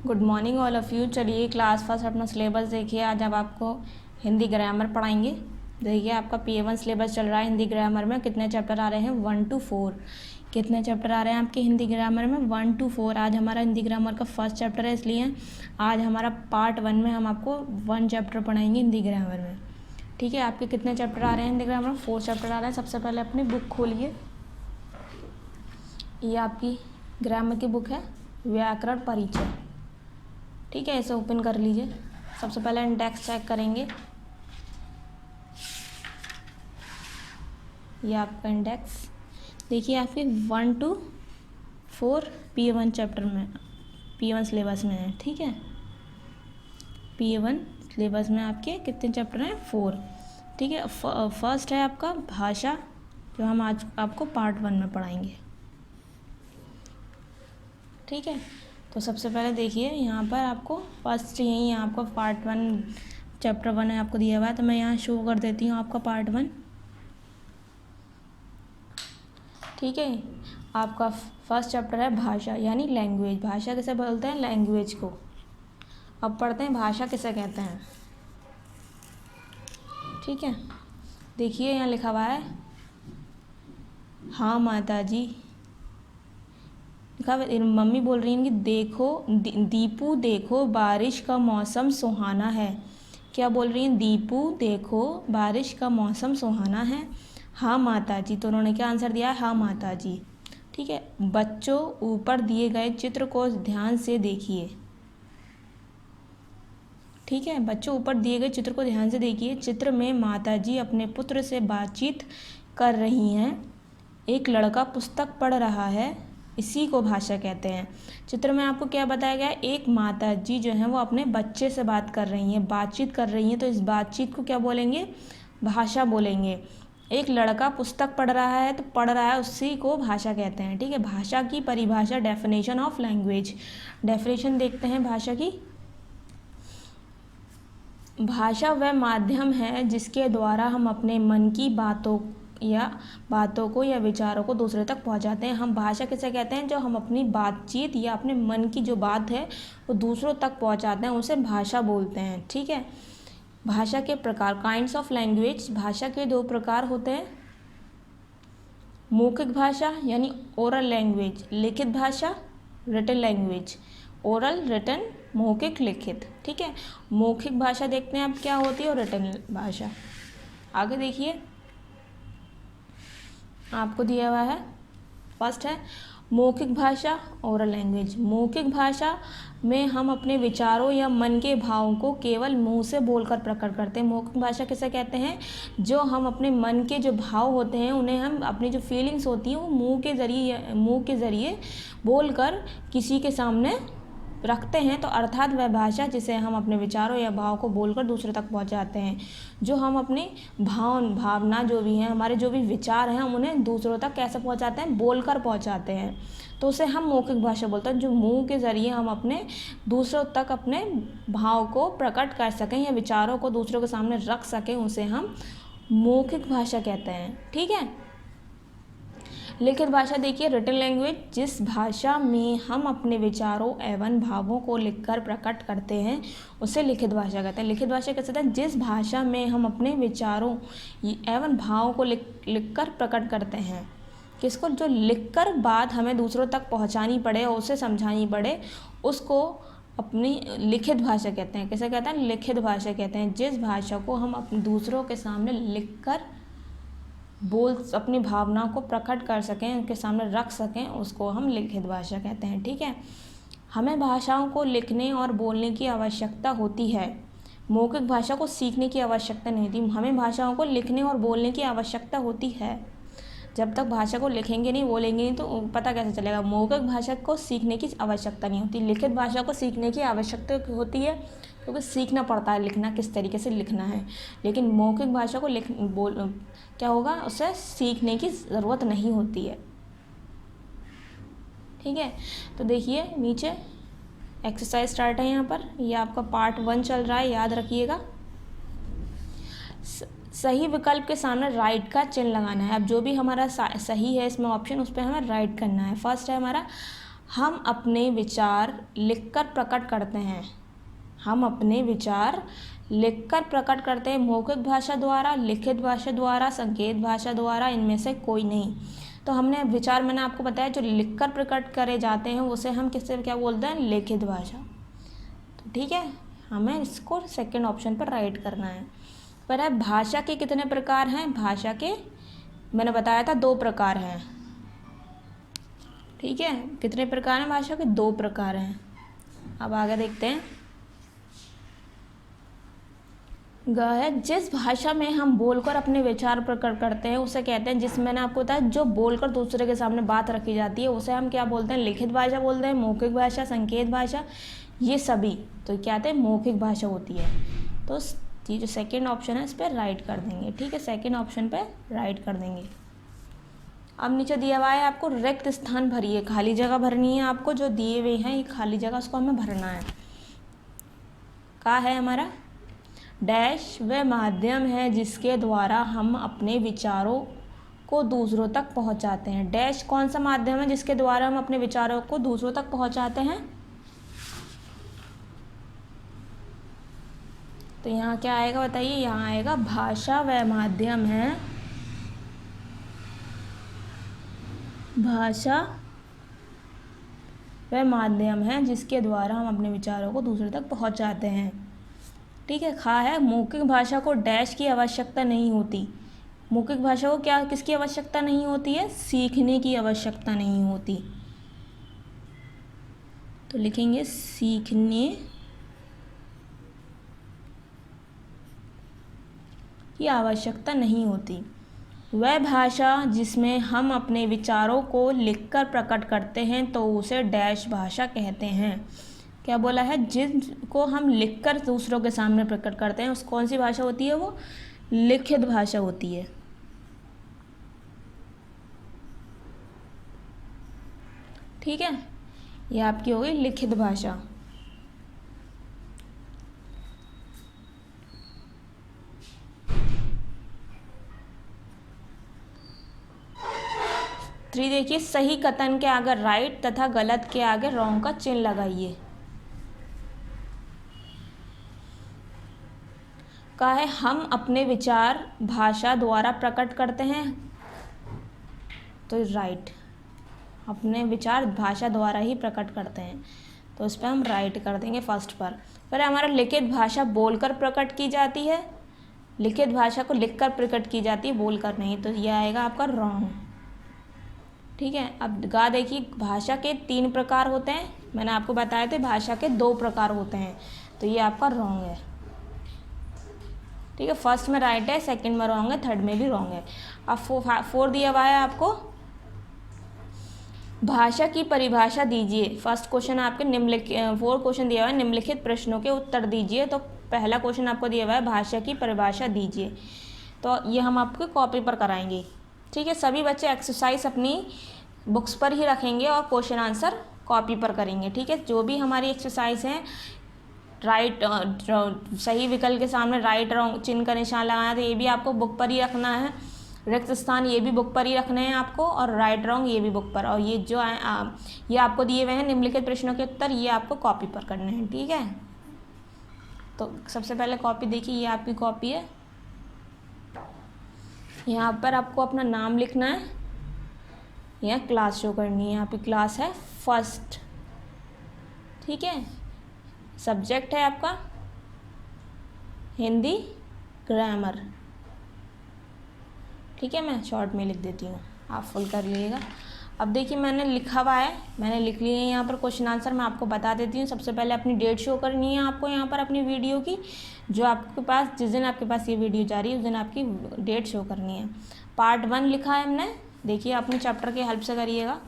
Good morning all of you. चलिए class first अपना syllabus देखिए। आज अब आपको हिंदी ग्रामर पढ़ाएंगे। देखिए आपका PA1 सिलेबस चल रहा है हिंदी ग्रामर में। कितने चैप्टर आ रहे हैं? 1 to 4। कितने चैप्टर आ रहे हैं आपके हिंदी ग्रामर में? 1 to 4। आज हमारा हिंदी ग्रामर का फर्स्ट चैप्टर है, इसलिए आज हमारा पार्ट 1 में हम आपको 1 चैप्टर पढ़ाएंगे हिंदी ग्रामर में। ठीक है, आपके कितने चैप्टर आ रहे हैं हिंदी ग्रामर में? 4 चैप्टर आ रहे हैं। सबसे पहले अपनी बुक खोलिए। ये आपकी ग्रामर की बुक है, व्याकरण परिचय। ठीक है, इसे ओपन कर लीजिए। सबसे पहले इंडेक्स चेक करेंगे। ये आपका इंडेक्स देखिए, आपके 1 to 4 PA1 चैप्टर में, PA1 सिलेबस में है। ठीक है, PA1 सिलेबस में आपके कितने चैप्टर हैं? 4। ठीक है, फर्स्ट है आपका भाषा, जो हम आज आपको पार्ट 1 में पढ़ाएंगे। ठीक है, तो सबसे पहले देखिए यहाँ पर आपको फर्स्ट यही है, आपका पार्ट 1 चैप्टर 1 है आपको दिया हुआ है। तो मैं यहाँ शो कर देती हूँ आपका पार्ट 1। ठीक है, आपका फर्स्ट चैप्टर है भाषा यानी लैंग्वेज। भाषा किसे बोलते हैं? लैंग्वेज को। अब पढ़ते हैं भाषा किसे कहते हैं। ठीक है, देखिए यहाँ लिखा हुआ है, हाँ माता जी। मम्मी बोल रही हैं कि देखो दीपू देखो बारिश का मौसम सुहाना है। क्या बोल रही हैं? दीपू देखो बारिश का मौसम सुहाना है। हाँ माता जी। तो उन्होंने क्या आंसर दिया है? हाँ माता जी। ठीक है, बच्चों ऊपर दिए गए चित्र को ध्यान से देखिए। ठीक है, बच्चों ऊपर दिए गए चित्र को ध्यान से देखिए। चित्र में माता जी अपने पुत्र से बातचीत कर रही हैं। एक लड़का पुस्तक पढ़ रहा है, इसी को भाषा कहते हैं। चित्र में आपको क्या बताया गया है? एक माता जी जो है वो अपने बच्चे से बात कर रही हैं, बातचीत कर रही हैं, तो इस बातचीत को क्या बोलेंगे? भाषा बोलेंगे। एक लड़का पुस्तक पढ़ रहा है, तो पढ़ रहा है उसी को भाषा कहते हैं। ठीक है, भाषा की परिभाषा, डेफिनेशन ऑफ लैंग्वेज। डेफिनेशन देखते हैं भाषा की। भाषा वह माध्यम है जिसके द्वारा हम अपने मन की बातों को या विचारों को दूसरे तक पहुंचाते हैं। हम भाषा किसे कहते हैं? जो हम अपनी बातचीत या अपने मन की जो बात है वो दूसरों तक पहुंचाते हैं, उसे भाषा बोलते हैं। ठीक है, भाषा के प्रकार, काइंड्स ऑफ लैंग्वेज। भाषा के 2 प्रकार होते हैं, मौखिक भाषा यानी ओरल लैंग्वेज, लिखित भाषा रिटन लैंग्वेज। ओरल, रिटन, मौखिक, लिखित। ठीक है, मौखिक भाषा देखते हैं अब क्या होती है, और रिटन भाषा। आगे देखिए, आपको दिया हुआ है, फर्स्ट है मौखिक भाषा, ओरल लैंग्वेज। मौखिक भाषा में हम अपने विचारों या मन के भावों को केवल मुंह से बोलकर प्रकट करते हैं। मौखिक भाषा किसे कहते हैं? जो हम अपने मन के जो भाव होते हैं उन्हें हम, अपनी जो फीलिंग्स होती हैं वो मुंह के ज़रिए बोलकर किसी के सामने रखते हैं। तो अर्थात वह भाषा जिसे हम अपने विचारों या भाव को बोलकर दूसरे तक पहुंचाते हैं। जो हम अपनी भावना जो भी हैं, हमारे जो भी विचार हैं, हम उन्हें दूसरों तक कैसे पहुंचाते हैं? बोलकर पहुंचाते हैं। तो उसे हम मौखिक भाषा बोलते हैं। जो मुंह के ज़रिए हम अपने दूसरों तक अपने भाव को प्रकट कर सकें या विचारों को दूसरों के सामने रख सकें, उसे हम मौखिक भाषा कहते हैं। ठीक है, लिखित भाषा देखिए, रिटन लैंग्वेज। जिस भाषा में हम अपने विचारों एवं भावों को लिखकर प्रकट करते हैं उसे लिखित भाषा कहते हैं। लिखित भाषा कैसे कहते हैं? जिस भाषा में हम अपने विचारों एवं भावों को लिखकर प्रकट करते हैं। किसको? जो लिखकर बात हमें दूसरों तक पहुंचानी पड़े और उसे समझानी पड़े, उसको अपनी लिखित भाषा कहते हैं। कैसे कहते हैं? लिखित भाषा कहते हैं। जिस भाषा को हम अपने दूसरों के सामने लिखकर अपनी भावना को प्रकट कर सकें, उनके सामने रख सकें, उसको हम लिखित भाषा कहते हैं। ठीक है, हमें भाषाओं को लिखने और बोलने की आवश्यकता होती है। मौखिक भाषा को सीखने की आवश्यकता नहीं होती। हमें भाषाओं को लिखने और बोलने की आवश्यकता होती है। जब तक भाषा को लिखेंगे नहीं, बोलेंगे नहीं, तो पता कैसे चलेगा? मौखिक भाषा को सीखने की आवश्यकता नहीं होती। लिखित भाषा को सीखने की आवश्यकता होती है, क्योंकि सीखना पड़ता है लिखना, किस तरीके से लिखना है। लेकिन मौखिक भाषा को क्या होगा? उसे सीखने की ज़रूरत नहीं होती है। ठीक है, तो देखिए नीचे एक्सरसाइज स्टार्ट है यहाँ पर। ये आपका पार्ट 1 चल रहा है, याद रखिएगा। सही विकल्प के सामने राइट का चिन्ह लगाना है। अब जो भी हमारा सही है इसमें ऑप्शन, उस पर हमें राइट करना है। फर्स्ट है हमारा हम अपने विचार लिखकर प्रकट करते हैं। हम अपने विचार लिखकर प्रकट करते हैं, मौखिक भाषा द्वारा, लिखित भाषा द्वारा, संकेत भाषा द्वारा, इनमें से कोई नहीं। तो हमने विचार, मैंने आपको बताया, जो लिखकर प्रकट करे जाते हैं उसे हम किससे क्या बोलते हैं, लिखित भाषा। तो ठीक है, हमें इसको सेकंड ऑप्शन पर राइट करना है। पर है भाषा के कितने प्रकार हैं, भाषा के मैंने बताया था 2 प्रकार हैं। ठीक है, कितने प्रकार हैं भाषा के, 2 प्रकार हैं। अब आगे देखते हैं। ग है, जिस भाषा में हम बोलकर अपने विचार प्रकट करते हैं उसे कहते हैं, जिस मैंने आपको बताया जो बोलकर दूसरे के सामने बात रखी जाती है उसे हम क्या बोलते हैं, लिखित भाषा बोलते हैं, मौखिक भाषा, संकेत भाषा, ये सभी तो क्या कहते हैं, मौखिक भाषा होती है। तो ये जो सेकंड ऑप्शन है इस पर राइट कर देंगे। ठीक है, सेकंड ऑप्शन पे राइट कर देंगे। अब नीचे दिया हुआ है आपको, रिक्त स्थान भरिए, खाली जगह भरनी है आपको, जो दिए हुए हैं ये खाली जगह उसको हमें भरना है। क्या है हमारा, डैश वह माध्यम है जिसके द्वारा हम अपने विचारों को दूसरों तक पहुंचाते हैं। डैश कौन सा माध्यम है जिसके द्वारा हम अपने विचारों को दूसरों तक पहुंचाते हैं। तो यहाँ क्या आएगा बताइए, यहाँ आएगा भाषा वह माध्यम है, भाषा वह माध्यम है जिसके द्वारा हम अपने विचारों को दूसरे तक पहुंचाते हैं। ठीक है, खा है, मौखिक भाषा को डैश की आवश्यकता नहीं होती। मौखिक भाषा को क्या, किसकी आवश्यकता नहीं होती है, सीखने की आवश्यकता नहीं होती। तो लिखेंगे सीखने की आवश्यकता नहीं होती। वह भाषा जिसमें हम अपने विचारों को लिखकर प्रकट करते हैं तो उसे डैश भाषा कहते हैं। क्या बोला है, जिनको हम लिखकर दूसरों के सामने प्रकट करते हैं उस कौन सी भाषा होती है, वो लिखित भाषा होती है। ठीक है, ये आपकी हो गई लिखित भाषा। थ्री देखिए, सही कथन के आगे राइट तथा गलत के आगे रॉन्ग का चिन्ह लगाइए। का है, हम अपने विचार भाषा द्वारा प्रकट करते हैं, तो राइट, अपने विचार भाषा द्वारा ही प्रकट करते हैं, तो इस पर हम राइट कर देंगे फर्स्ट पर। फिर हमारा लिखित भाषा बोलकर प्रकट की जाती है, लिखित भाषा को लिखकर प्रकट की जाती है, बोलकर नहीं, तो यह आएगा आपका रॉन्ग। ठीक है, अब गा देखिए, भाषा के 3 प्रकार होते हैं, मैंने आपको बताए थे भाषा के 2 प्रकार होते हैं, तो ये आपका रॉन्ग है। ठीक है, फर्स्ट में राइट है, सेकंड में रॉन्ग है, थर्ड में भी रॉन्ग है। अब 4 दिया हुआ है आपको, भाषा की परिभाषा दीजिए। फर्स्ट क्वेश्चन आपके 4 क्वेश्चन दिया हुआ है, निम्नलिखित प्रश्नों के उत्तर दीजिए। तो पहला क्वेश्चन आपको दिया हुआ है, भाषा की परिभाषा दीजिए, तो ये हम आपके कॉपी पर कराएंगे। ठीक है, सभी बच्चे एक्सरसाइज अपनी बुक्स पर ही रखेंगे और क्वेश्चन आंसर कॉपी पर करेंगे। ठीक है, जो भी हमारी एक्सरसाइज है, राइट सही विकल्प के सामने राइट रॉन्ग चिन्ह का निशान लगाना, तो ये भी आपको बुक पर ही रखना है। रिक्त स्थान ये भी बुक पर ही रखने हैं आपको, और राइट रॉन्ग ये भी बुक पर, और ये जो ये आपको दिए हुए हैं निम्नलिखित प्रश्नों के उत्तर, ये आपको कॉपी पर करने हैं। ठीक है, तो सबसे पहले कॉपी देखिए, ये आपकी कॉपी है, यहाँ पर आपको अपना नाम लिखना है, यहाँ क्लास शो करनी है, आपकी क्लास है फर्स्ट। ठीक है, सब्जेक्ट है आपका हिंदी ग्रामर। ठीक है, मैं शॉर्ट में लिख देती हूँ, आप फुल कर लीजिएगा। अब देखिए, मैंने लिखा हुआ है, मैंने लिख लिए हैं यहाँ पर क्वेश्चन आंसर, मैं आपको बता देती हूँ। सबसे पहले अपनी डेट शो करनी है आपको यहाँ पर अपनी वीडियो की, जो आपके पास जिस दिन आपके पास ये वीडियो जा रही है उस दिन आपकी डेट शो करनी है। पार्ट 1 लिखा है हमने, देखिए अपने चैप्टर की हेल्प से करिएगा।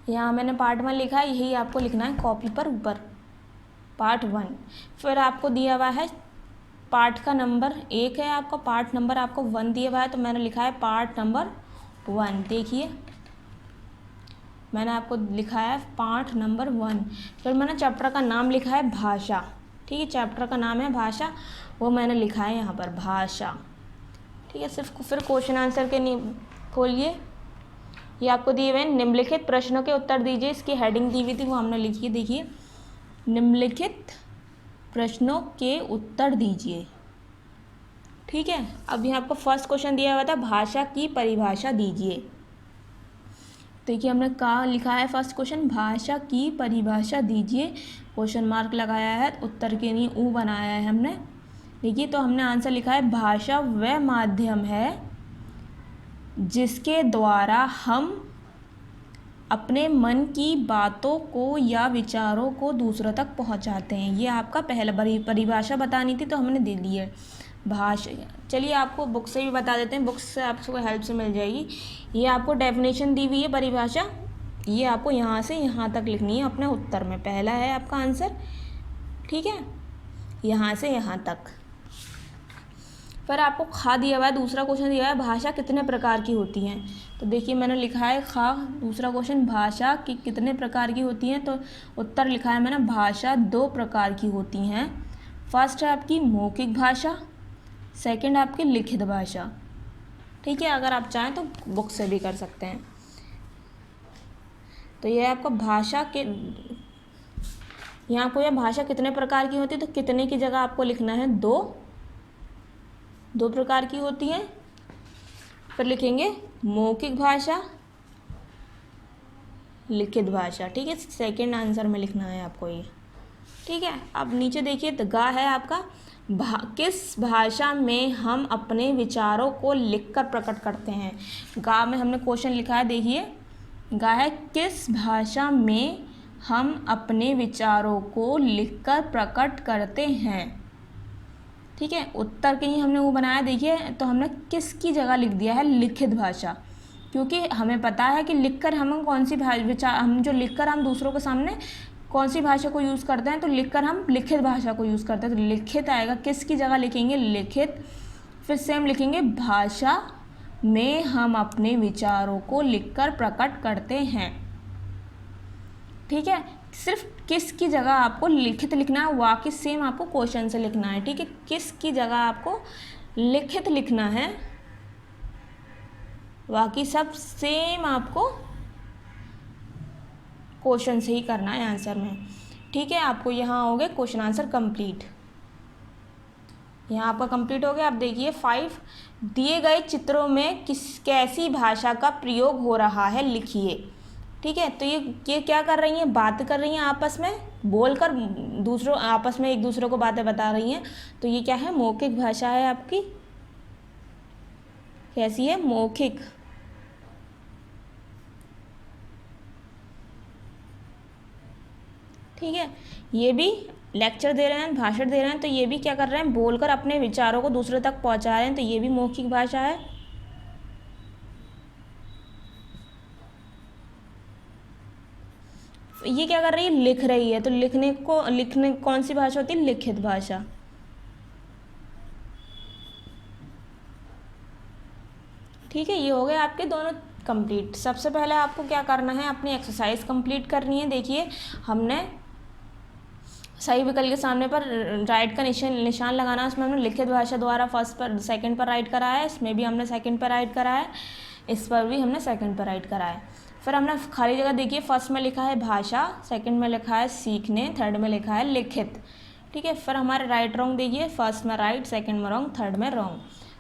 यहाँ मैंने पार्ट 1 लिखा है, यही आपको लिखना है कॉपी पर ऊपर, पार्ट 1। फिर आपको दिया हुआ है पार्ट का नंबर 1 है आपका, पार्ट नंबर आपको 1 दिया हुआ है, तो मैंने लिखा है पार्ट नंबर 1। देखिए मैंने आपको लिखा है पार्ट नंबर 1। फिर मैंने चैप्टर का नाम लिखा है भाषा। ठीक है, चैप्टर का नाम है भाषा, वो मैंने लिखा है यहाँ पर भाषा। ठीक है, सिर्फ फिर क्वेश्चन आंसर के नहीं खोलिए, ये आपको दिए हुए हैं, निम्नलिखित प्रश्नों के उत्तर दीजिए। इसकी हेडिंग दी हुई थी वो हमने लिखी है, देखिए, निम्नलिखित प्रश्नों के उत्तर दीजिए। ठीक है, अब यहाँ आपको फर्स्ट क्वेश्चन दिया हुआ था, भाषा की परिभाषा दीजिए। देखिए हमने कहा लिखा है फर्स्ट क्वेश्चन, भाषा की परिभाषा दीजिए, क्वेश्चन मार्क लगाया है, उत्तर के लिए ऊ बनाया है हमने। देखिए तो हमने आंसर लिखा है, भाषा वह माध्यम है जिसके द्वारा हम अपने मन की बातों को या विचारों को दूसरों तक पहुंचाते हैं। ये आपका पहला परिभाषा बतानी थी तो हमने दे दी है भाषा। चलिए आपको बुक से भी बता देते हैं, बुक से आपको हेल्प से मिल जाएगी। ये आपको डेफिनेशन दी हुई है परिभाषा, ये आपको यहाँ से यहाँ तक लिखनी है अपने उत्तर में। पहला है आपका आंसर, ठीक है, यहाँ से यहाँ तक। फिर आपको खा दिया हुआ है, दूसरा क्वेश्चन दिया है, भाषा कितने प्रकार की होती हैं। तो देखिए मैंने लिखा है खा, दूसरा क्वेश्चन भाषा की कितने प्रकार की होती हैं, तो उत्तर लिखा है मैंने, भाषा 2 प्रकार की होती हैं। फर्स्ट है आपकी मौखिक भाषा, सेकंड आपकी लिखित भाषा। ठीक है, अगर आप चाहें तो बुक से भी कर सकते हैं। तो ये आपको भाषा के, यहाँ को यह भाषा कितने प्रकार की होती है, तो कितने की जगह आपको लिखना है 2 प्रकार की होती हैं। फिर लिखेंगे मौखिक भाषा, लिखित भाषा। ठीक है, सेकंड आंसर में लिखना है आपको ये। ठीक है, अब नीचे देखिए तो गा है आपका, किस भाषा में हम अपने विचारों को लिखकर प्रकट करते हैं। गा में हमने क्वेश्चन लिखा है, देखिए गा है, किस भाषा में हम अपने विचारों को लिखकर प्रकट करते हैं। ठीक है, उत्तर के लिए हमने वो बनाया, देखिए तो हमने किस की जगह लिख दिया है लिखित भाषा, क्योंकि हमें पता है कि लिखकर हम कौन सी विचार, हम जो लिखकर हम दूसरों के सामने कौन सी भाषा को यूज़ करते हैं, तो लिखकर हम लिखित भाषा को यूज़ करते हैं। तो लिखित आएगा, किस की जगह लिखेंगे लिखित। फिर सेम लिखेंगे भाषा में हम अपने विचारों को लिखकर प्रकट करते हैं। ठीक है, सिर्फ किस की जगह आपको लिखित लिखना है, वाकई सेम आपको क्वेश्चन से लिखना है। ठीक है, किस की जगह आपको लिखित लिखना है, बाकी सब सेम आपको क्वेश्चन से ही करना है आंसर में। ठीक है, आपको यहाँ हो गए क्वेश्चन आंसर कंप्लीट, यहाँ आपका कंप्लीट हो गया। आप देखिए 5 दिए गए चित्रों में कैसी भाषा का प्रयोग हो रहा है लिखिए। ठीक है, तो ये क्या कर रही हैं, बात कर रही हैं आपस में, बोलकर दूसरों आपस में एक दूसरे को बातें बता रही हैं। तो ये क्या है, मौखिक भाषा है आपकी। कैसी है, मौखिक। ठीक है, ये भी लेक्चर दे रहे हैं, भाषण दे रहे हैं, तो ये भी क्या कर रहे हैं, बोलकर अपने विचारों को दूसरे तक पहुंचा रहे हैं, तो ये भी मौखिक भाषा है। ये क्या कर रही है, लिख रही है, तो लिखने कौन सी भाषा होती है, लिखित भाषा। ठीक है, ये हो गए आपके दोनों कंप्लीट। सबसे पहले आपको क्या करना है, अपनी एक्सरसाइज कंप्लीट करनी है। देखिए हमने सही विकल्प के सामने पर राइट का निशान लगाना है, उसमें हमने लिखित भाषा द्वारा फर्स्ट पर सेकंड पर राइट करा है, इसमें भी हमने सेकंड पर राइट करा है, इस पर भी हमने सेकंड पर राइट करा है। फिर हमने खाली जगह देखिए, फर्स्ट में लिखा है भाषा, सेकंड में लिखा है सीखने, थर्ड में लिखा है लिखित। ठीक है, फिर हमारे राइट रॉन्ग देखिए, फर्स्ट में राइट, सेकंड में रॉन्ग, थर्ड में रॉन्ग।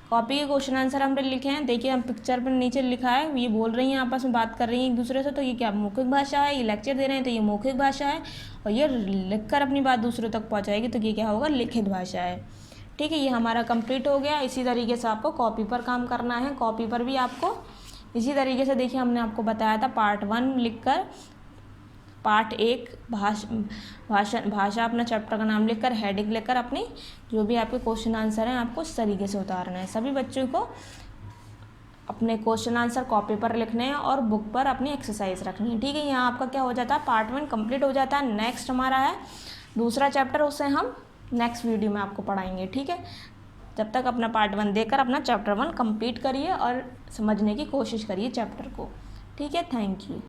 कॉपी के क्वेश्चन आंसर हमने लिखे हैं, देखिए हम पिक्चर पर नीचे लिखा है, ये बोल रही हैं आपस में बात कर रही हैं एक दूसरे से, तो ये क्या मौखिक भाषा है, ये लेक्चर दे रहे हैं तो ये मौखिक भाषा है, और ये लिखकर अपनी बात दूसरों तक पहुंचाएगी तो ये क्या होगा, लिखित भाषा है। ठीक है, ये हमारा कंप्लीट हो गया। इसी तरीके से आपको कॉपी पर काम करना है, कॉपी पर भी आपको इसी तरीके से, देखिए हमने आपको बताया था पार्ट 1 लिखकर, पार्ट 1 भाषा अपना चैप्टर का नाम लिखकर, हेडिंग लिखकर अपनी जो भी आपके क्वेश्चन आंसर हैं आपको इस तरीके से उतारना है। सभी बच्चों को अपने क्वेश्चन आंसर कॉपी पर लिखने हैं और बुक पर अपनी एक्सरसाइज रखनी है। ठीक है, यहाँ आपका क्या हो जाता है, पार्ट 1 कंप्लीट हो जाता है। नेक्स्ट हमारा है दूसरा चैप्टर, उसे हम नेक्स्ट वीडियो में आपको पढ़ाएंगे। ठीक है, जब तक अपना पार्ट 1 देकर अपना चैप्टर 1 कंप्लीट करिए और समझने की कोशिश करिए चैप्टर को। ठीक है, थैंक यू।